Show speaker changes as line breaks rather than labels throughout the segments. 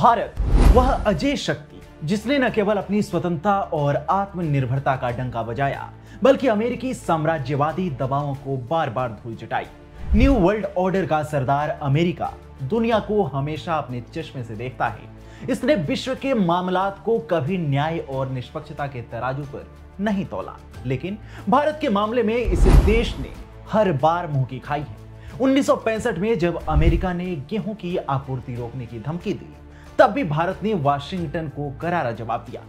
भारत वह अजय शक्ति जिसने न केवल अपनी स्वतंत्रता और आत्मनिर्भरता का डंका बजाया बल्कि अमेरिकी साम्राज्यवादी दबावों को बार बार धूल चटाई। न्यू वर्ल्ड ऑर्डर का सरदार अमेरिका दुनिया को हमेशा अपने चश्मे से देखता है। इसने विश्व के मामलात को कभी न्याय और निष्पक्षता के तराजू पर नहीं तौला, लेकिन भारत के मामले में इस देश ने हर बार मुंह की खाई है। 1965 में जब अमेरिका ने गेहूं की आपूर्ति रोकने की धमकी दी, तब भी भारत ने वाशिंगटन को करारा जवाब दिया।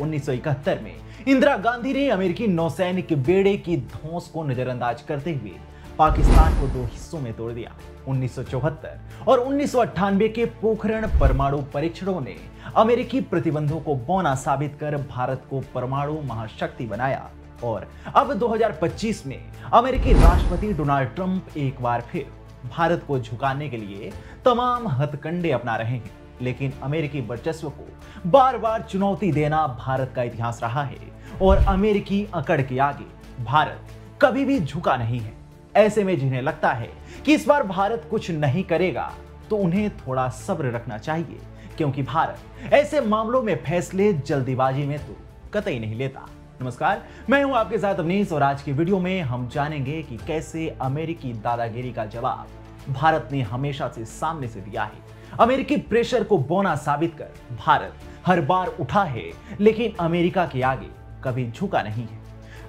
1971 में इंदिरा गांधी ने अमेरिकी नौसैनिक बेड़े की धौंस को नजरअंदाज करते हुए पाकिस्तान को दो हिस्सों में तोड़ दिया। 1974 और 1998 के पोखरण परमाणु परीक्षणों ने अमेरिकी प्रतिबंधों को बौना साबित कर भारत को परमाणु महाशक्ति बनाया और अब 2025 में अमेरिकी राष्ट्रपति डोनाल्ड ट्रंप एक बार फिर भारत को झुकाने के लिए तमाम हथकंडे अपना रहे हैं। लेकिन अमेरिकी वर्चस्व को बार बार चुनौती देना भारत का इतिहास रहा है और अमेरिकी अकड़ के आगे भारत कभी भी झुका नहीं है। ऐसे में जिन्हें लगता है कि इस बार भारत कुछ नहीं करेगा, तो उन्हें थोड़ा सब्र रखना चाहिए, क्योंकि भारत ऐसे मामलों में फैसले जल्दीबाजी में तो कतई नहीं लेता। नमस्कार, मैं हूं आपके साथ अवनीश और आज की वीडियो में हम जानेंगे कि कैसे अमेरिकी दादागिरी का जवाब भारत ने हमेशा से सामने से दिया है। अमेरिकी प्रेशर को बौना साबित कर भारत हर बार उठा है, लेकिन अमेरिका के आगे कभी झुका नहीं है।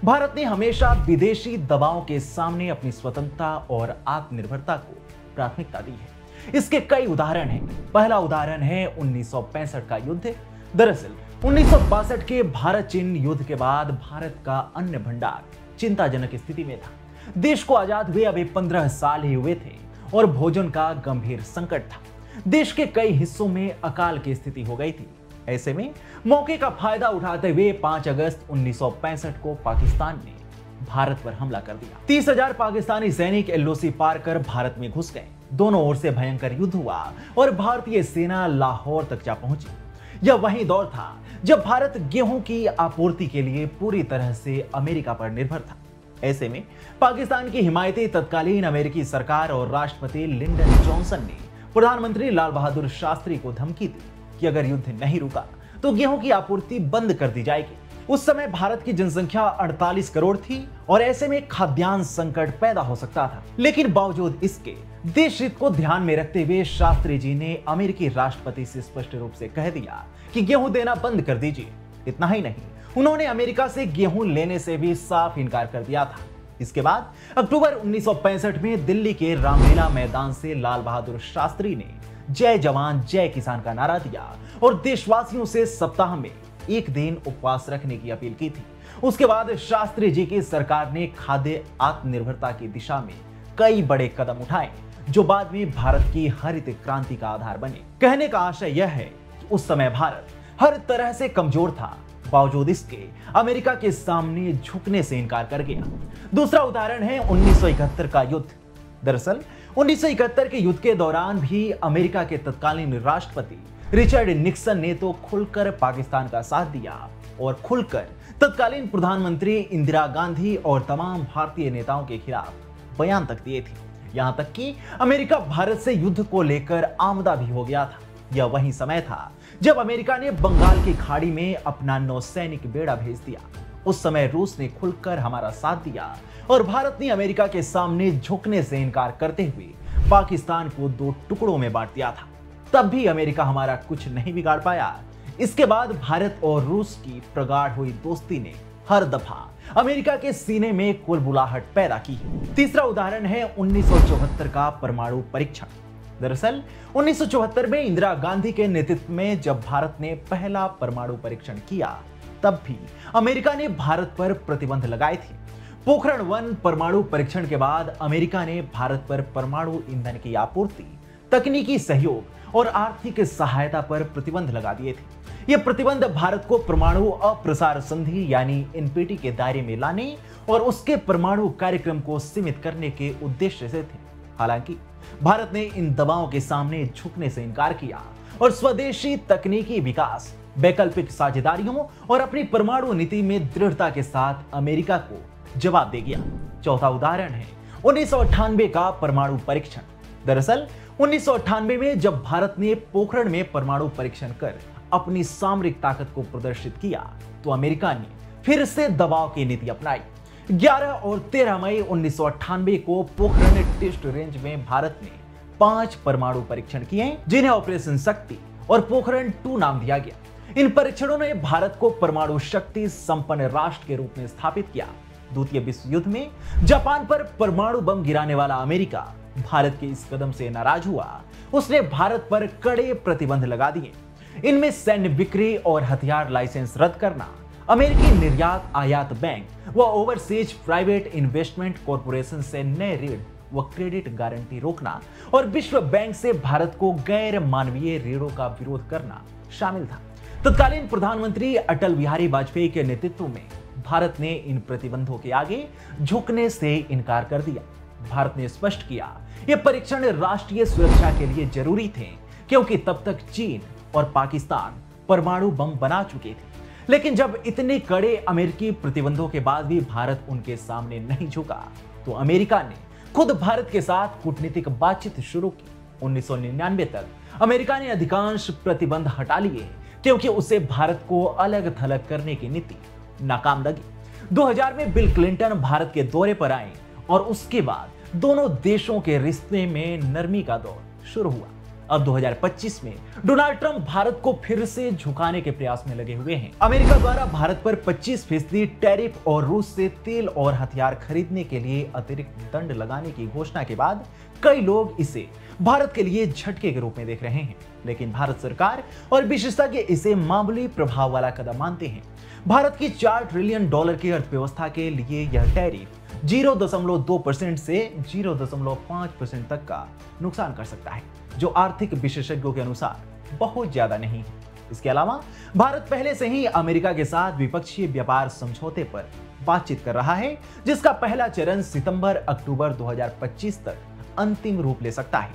भारत ने हमेशा विदेशी दबावों के सामने अपनी स्वतंत्रता और आत्मनिर्भरता को प्राथमिकता दी है। इसके कई उदाहरण हैं। पहला उदाहरण है 1965 का युद्ध। दरअसल 1962 के भारत चीन युद्ध के बाद भारत का अन्न भंडार चिंताजनक स्थिति में था। देश को आजाद हुए अभी 15 साल ही हुए थे और भोजन का गंभीर संकट था। देश के कई हिस्सों में अकाल की स्थिति हो गई थी। ऐसे में मौके का फायदा उठाते हुए 5 अगस्त 1965 को पाकिस्तान ने भारत पर हमला कर दिया। 30,000 पाकिस्तानी सैनिक एलओसी पार कर भारत में घुस गए। दोनों ओर से भयंकर युद्ध हुआ और भारतीय सेना लाहौर तक जा पहुंची। यह वही दौर था जब भारत गेहूं की आपूर्ति के लिए पूरी तरह से अमेरिका पर निर्भर था। ऐसे में पाकिस्तान की हिमायती तत्कालीन अमेरिकी सरकार और राष्ट्रपति लिंडन जॉनसन ने प्रधानमंत्री लाल बहादुर शास्त्री को धमकी दी कि अगर युद्ध नहीं रुका तो गेहूं की आपूर्ति बंद कर दी जाएगी। उस समय भारत की जनसंख्या 48 करोड़ थी और ऐसे में खाद्यान्न संकट पैदा हो सकता था। लेकिन बावजूद इसके देश हित को ध्यान में रखते हुए शास्त्री जी ने अमेरिकी राष्ट्रपति से स्पष्ट रूप से कह दिया कि गेहूं देना बंद कर दीजिए। इतना ही नहीं, उन्होंने अमेरिका से गेहूं लेने से भी साफ इनकार कर दिया था। इसके बाद अक्टूबर 1965 में दिल्ली के रामलीला मैदान से लाल बहादुर शास्त्री ने जय जवान जय किसान का नारा दिया और देशवासियों से सप्ताह में एक दिन उपवास रखने की अपील की थी। उसके बाद शास्त्री जी की सरकार ने खाद्य आत्मनिर्भरता की दिशा में कई बड़े कदम उठाए, जो बाद में भारत की हरित क्रांति का आधार बने। कहने का आशय यह है कि उस समय भारत हर तरह से कमजोर था, बावजूद इसके अमेरिका के सामने झुकने से इनकार कर गया। दूसरा उदाहरण है 1971 का युद्ध। दरअसल 1971 के युद्ध के दौरान भी अमेरिका के तत्कालीन राष्ट्रपति रिचर्ड निक्सन ने तो खुलकर पाकिस्तान का साथ दिया और खुलकर तत्कालीन प्रधानमंत्री इंदिरा गांधी और तमाम भारतीय नेताओं के खिलाफ बयान तक दिए थे। यहां तक कि अमेरिका भारत से युद्ध को लेकर आमदा भी हो गया था। यह वही समय था जब अमेरिका ने बंगाल की खाड़ी में अपना नौसैनिक बेड़ा भेज दिया। उस समय रूस ने खुलकर हमारा साथ दिया और भारत ने अमेरिका के सामने झुकने से इनकार करते हुए पाकिस्तान को दो टुकड़ों में बांट दिया था। तब भी अमेरिका हमारा कुछ नहीं बिगाड़ पाया। इसके बाद भारत और रूस की प्रगाढ़ हुई दोस्ती ने हर दफा अमेरिका के सीने में कुलबुलाहट पैदा की। तीसरा उदाहरण है 1974 का परमाणु परीक्षण। दरअसल 1974 में इंदिरा गांधी के नेतृत्व में जब भारत ने पहला परमाणु परीक्षण किया, तब भी अमेरिका ने भारत पर प्रतिबंध लगाए थे। पोखरण 1 परमाणु परीक्षण के बाद अमेरिका ने भारत पर परमाणु ईंधन की आपूर्ति, तकनीकी सहयोग और आर्थिक सहायता पर प्रतिबंध लगा दिए थे। ये प्रतिबंध भारत को परमाणु अप्रसार संधि यानी एनपीटी के दायरे में लाने और उसके परमाणु कार्यक्रम को सीमित करने के उद्देश्य से थे। हालांकि भारत ने इन दबावों के सामने झुकने से इनकार किया और स्वदेशी तकनीकी विकास, वैकल्पिक साझेदारियों और अपनी परमाणु नीति में दृढ़ता के साथ अमेरिका को जवाब दे गया। चौथा उदाहरण है 1998 का परमाणु परीक्षण। दरअसल 1998 में जब भारत ने पोखरण में परमाणु परीक्षण कर अपनी सामरिक ताकत को प्रदर्शित किया तो अमेरिका ने फिर से दबाव की नीति अपनाई। 11 और 13 मई 1998 को पोखरण टेस्ट रेंज में भारत ने 5 परमाणु परीक्षण किए, जिन्हें ऑपरेशन शक्ति और पोखरण 2 नाम दिया गया। इन परीक्षणों ने भारत को परमाणु शक्ति संपन्न राष्ट्र के रूप में स्थापित किया। द्वितीय विश्व युद्ध में जापान पर परमाणु बम गिराने वाला अमेरिका भारत के इस कदम से नाराज हुआ। उसने भारत पर कड़े प्रतिबंध लगा दिए। इनमें सैन्य बिक्री और हथियार लाइसेंस रद्द करना, अमेरिकी निर्यात आयात बैंक व ओवरसीज प्राइवेट इन्वेस्टमेंट कॉरपोरेशन से नए ऋण व क्रेडिट गारंटी रोकना और विश्व बैंक से भारत को गैर मानवीय ऋणों का विरोध करना शामिल था। तत्कालीन प्रधानमंत्री अटल बिहारी वाजपेयी के नेतृत्व में भारत ने इन प्रतिबंधों के आगे झुकने से इनकार कर दिया। भारत ने स्पष्ट किया ये परीक्षण राष्ट्रीय सुरक्षा के लिए जरूरी थे, क्योंकि तब तक चीन और पाकिस्तान परमाणु बम बना चुके थे। लेकिन जब इतने कड़े अमेरिकी प्रतिबंधों के बाद भी भारत उनके सामने नहीं झुका तो अमेरिका ने खुद भारत के साथ कूटनीतिक बातचीत शुरू की। 1999 तक अमेरिका ने अधिकांश प्रतिबंध हटा लिए, क्योंकि उसे भारत को अलग थलग करने की नीति नाकाम लगी। 2000 में बिल क्लिंटन भारत के दौरे पर आए और उसके बाद दोनों देशों के रिश्ते में नरमी का दौर शुरू हुआ। अब 2025 में डोनाल्ड ट्रंप भारत को फिर से झुकाने के प्रयास में लगे हुए हैं। अमेरिका द्वारा भारत पर 25% टैरिफ और रूस से तेल और हथियार खरीदने के लिए अतिरिक्त दंड लगाने की घोषणा के बाद कई लोग इसे भारत के लिए झटके के रूप में देख रहे हैं। लेकिन भारत सरकार और विशेषज्ञ इसे मामूली प्रभाव वाला कदम मानते हैं। भारत की $4 ट्रिलियन की अर्थव्यवस्था के लिए यह टैरिफ 0.2% से 0.5% तक का नुकसान कर सकता है, जो आर्थिक विशेषज्ञों के अनुसार बहुत ज्यादा नहीं है। इसके अलावा भारत पहले से ही अमेरिका के साथ द्विपक्षीय व्यापार समझौते पर बातचीत कर रहा है, जिसका पहला चरण सितंबर-अक्टूबर 2025 तक अंतिम रूप ले सकता है।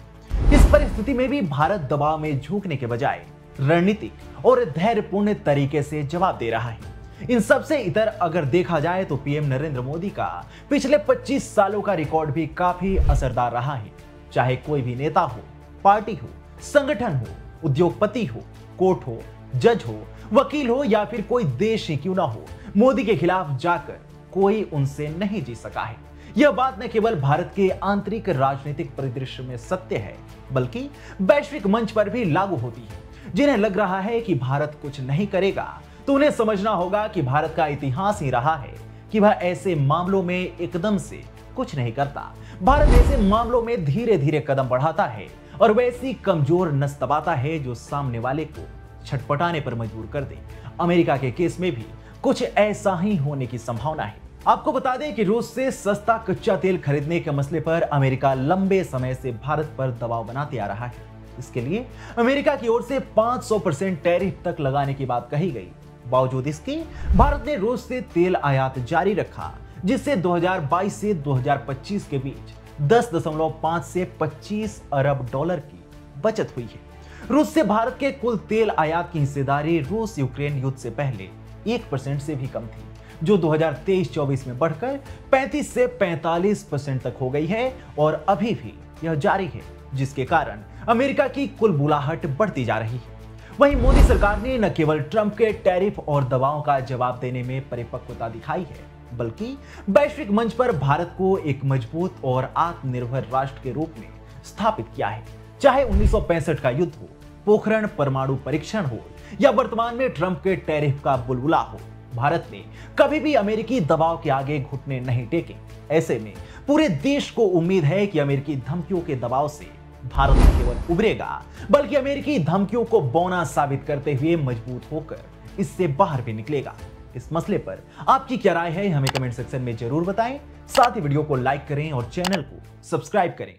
इस परिस्थिति में भी भारत दबाव में झुकने के बजाय रणनीतिक और धैर्यपूर्ण तरीके से जवाब दे रहा है। इन सबसे इतर अगर देखा जाए तो पीएम नरेंद्र मोदी का पिछले 25 सालों का रिकॉर्ड भी काफी असरदार रहा है। चाहे कोई भी नेता हो, पार्टी हो, संगठन हो, उद्योगपति हो, कोर्ट हो, जज हो, वकील हो या फिर कोई देश ही क्यों ना हो, मोदी के खिलाफ जाकर कोई उनसे नहीं जीत सका है। यह बात न केवल भारत के आंतरिक राजनीतिक परिदृश्य में सत्य है, बल्कि वैश्विक मंच पर भी लागू होती है। जिन्हें लग रहा है कि भारत कुछ नहीं करेगा, तो उन्हें समझना होगा कि भारत का इतिहास ही रहा है कि वह ऐसे मामलों में एकदम से कुछ नहीं करता। भारत ऐसे मामलों में धीरे धीरे कदम बढ़ाता है और वैसी कमजोर नस दबाता है जो सामने वाले को छटपटाने पर मजबूर कर दे। अमेरिका के केस में भी कुछ ऐसा ही होने की संभावना है। आपको बता दें कि रूस से सस्ता कच्चा तेल खरीदने के मसले पर अमेरिका लंबे समय से भारत पर दबाव बनाते आ रहा है। इसके लिए अमेरिका की ओर से 500% टैरिफ तक लगाने की बात कही गई। बावजूद इसके भारत ने रूस से तेल आयात जारी रखा, जिससे 2022 से 2025 के बीच 10.5 से 25 अरब डॉलर की बचत हुई है। रूस से भारत के कुल तेल आयात की हिस्सेदारी रूस यूक्रेन युद्ध से पहले 1% से भी कम थी, जो 2023-24 में बढ़कर 35 से 45% तक हो गई है और अभी भी यह जारी है, जिसके कारण अमेरिका की कुल बुलाहट बढ़ती जा रही है। वहीं मोदी सरकार ने न केवल ट्रंप के टैरिफ और दबावों का जवाब देने में परिपक्वता दिखाई है, बल्कि वैश्विक मंच पर भारत को एक मजबूत और आत्मनिर्भर राष्ट्र के रूप में स्थापित किया है। चाहे 1965 का युद्ध हो, पोखरण परमाणु परीक्षण हो या वर्तमान में ट्रंप के टैरिफ का बुलबुला हो, भारत ने कभी भी अमेरिकी दबाव के आगे घुटने नहीं टेके। ऐसे में पूरे देश को उम्मीद है कि अमेरिकी धमकियों के दबाव से भारत न केवल उभरेगा, बल्कि अमेरिकी धमकियों को बौना साबित करते हुए मजबूत होकर इससे बाहर भी निकलेगा। इस मसले पर आपकी क्या राय है, हमें कमेंट सेक्शन में जरूर बताएं। साथ ही वीडियो को लाइक करें और चैनल को सब्सक्राइब करें।